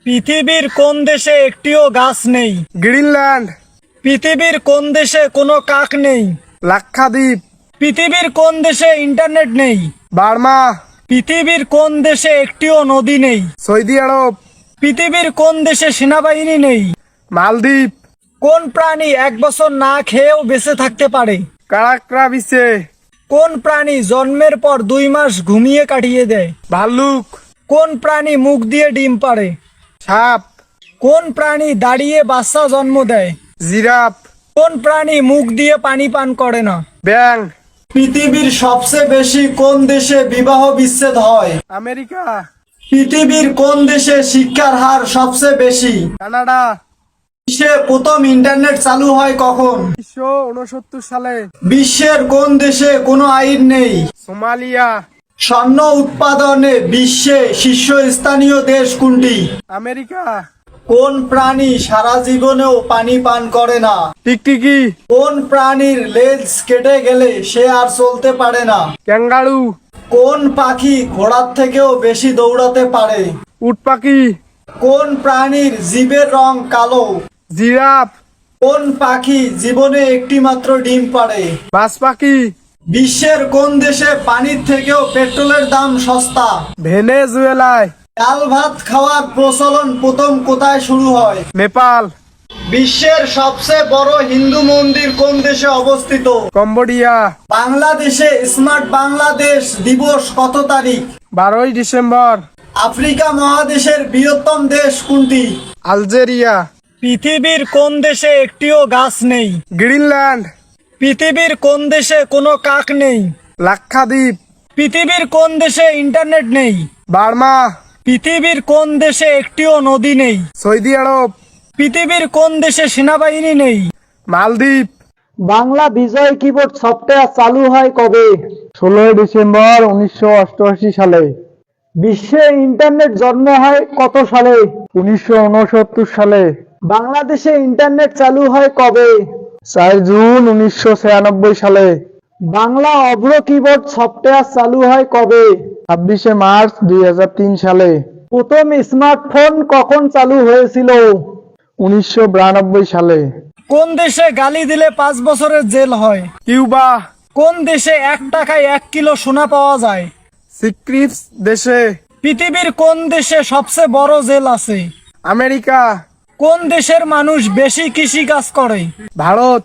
পৃথিবীর কোন দেশে একটিও গাছ নেই? গ্রিনল্যান্ড। পৃথিবীর কোন দেশে কোনো কাক নেই? লাক্ষাদ্বীপ। পৃথিবীর কোন দেশে ইন্টারনেট নেই? বার্মা। পৃথিবীর কোন দেশে একটিও নদী নেই? সৌদি আরব। পৃথিবীর কোন দেশে সেনাবাহিনী নেই? মালদ্বীপ। কোন প্রাণী 1 বছর না খেয়েও বেঁচে থাকতে পারে? কারাক্রাবিসে। কোন প্রাণী জন্মের পর 2 মাস ঘুমিয়ে কাটিয়ে দেয়? ভাল্লুক। কোন প্রাণী মুখ দিয়ে ডিম পাড়ে? সাপ। কোন প্রাণী দাঁড়িয়ে বাচ্চা জন্ম দেয়? জিরাফ। কোন প্রাণী মুখ দিয়ে পানি পান করে না? ব্যাং। পৃথিবীর সবচেয়ে বেশি কোন দেশে বিবাহ বিচ্ছেদ হয়? আমেরিকা। পৃথিবীর কোন দেশে শিক্ষার হার সবচেয়ে বেশি? কানাডা। বিশ্বে প্রথম ইন্টারনেট চালু হয় কখন? 1969 সালে। বিশ্বের কোন দেশে কোনো আইন নেই? সোমালিয়া। স্বর্ণ উৎপাদনে বিশ্বে শীর্ষস্থানীয় দেশ কোনটি? আমেরিকা। কোন প্রাণী সারা জীবনেও পানি পান করে না? টিকটিকি। কোন প্রাণীর লেজ কেটে গেলে সে আর চলতে পারে না? ক্যাঙ্গারু। কোন পাখি ঘোড়ার থেকেও বেশি দৌড়াতে পারে? উট পাখি। কোন প্রাণীর জিভের রং কালো? জিরাফ। কোন পাখি জীবনে একটি মাত্র ডিম পাড়ে? বাজ পাখি। বিশ্বের কোন দেশে পানির থেকেও পেট্রোলের দাম সস্তা? ভেনেজুয়েলায়। ডাল ভাত খাওয়ার প্রচলন প্রথম কোথায় শুরু হয়? নেপাল। বিশ্বের সবচেয়ে বড় হিন্দু মন্দির কোন দেশে অবস্থিত? কম্বোডিয়া। বাংলাদেশে স্মার্ট বাংলাদেশ দিবস কত তারিখ? 12 ডিসেম্বর। আফ্রিকা মহাদেশের বৃহত্তম দেশ কোনটি? আলজেরিয়া। পৃথিবীর কোন দেশে একটিও গাছ নেই? গ্রিনল্যান্ড। পৃথিবীর কোন দেশে কোনো কাক নেই? লাক্ষাদ্বীপ। পৃথিবীর কোন দেশে ইন্টারনেট নেই? বার্মা। পৃথিবীর কোন দেশে একটিও নদী নেই? সৌদি আরব। পৃথিবীর কোন দেশে সেনাবাহিনী নেই? মালদ্বীপ। বাংলা বিজয় কিবোর্ড সফটওয়্যার চালু হয় কবে? 16 ডিসেম্বর 1988 সালে। বিশ্বে ইন্টারনেট জন্ম হয় কত সালে? 1969 সালে। বাংলাদেশে ইন্টারনেট চালু হয় কবে? 4 জুন 1996 সালে। বাংলা অভ্র কিবোর্ড সফটওয়্যার চালু হয় কবে? 26 মার্চ 2003 সালে। প্রথম স্মার্টফোন কখন চালু হয়েছিল? 1992 সালে। কোন দেশে গালি দিলে 5 বছরের জেল হয়? কিউবা। কোন দেশে 1 টাকায় 1 কিলো সোনা পাওয়া যায়? সিক্রিপস দেশে। পৃথিবীর কোন দেশে সবচেয়ে বড় জেল আছে? আমেরিকা। কোন দেশের মানুষ বেশি কৃষি কাজ করে? ভারত।